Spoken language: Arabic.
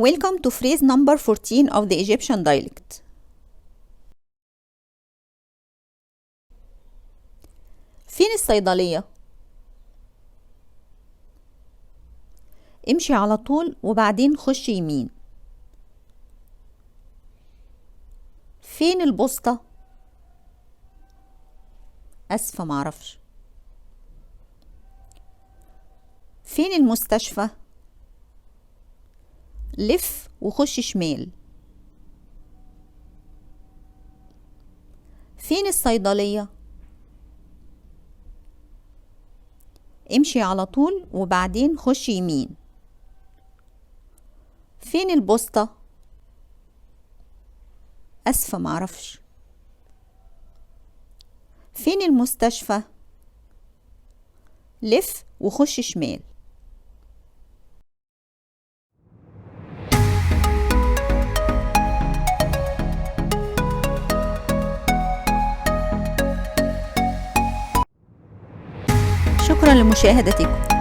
Welcome to phrase number 14 of the Egyptian dialect. فين الصيدلية؟ امشي على طول وبعدين خش يمين. فين البوسطة؟ أسفة معرفش. فين المستشفى؟ لف وخش شمال. فين الصيدلية؟ امشي على طول وبعدين خش يمين. فين البوسطة؟ أسفة معرفش. فين المستشفى؟ لف وخش شمال. شكرا لمشاهدتكم.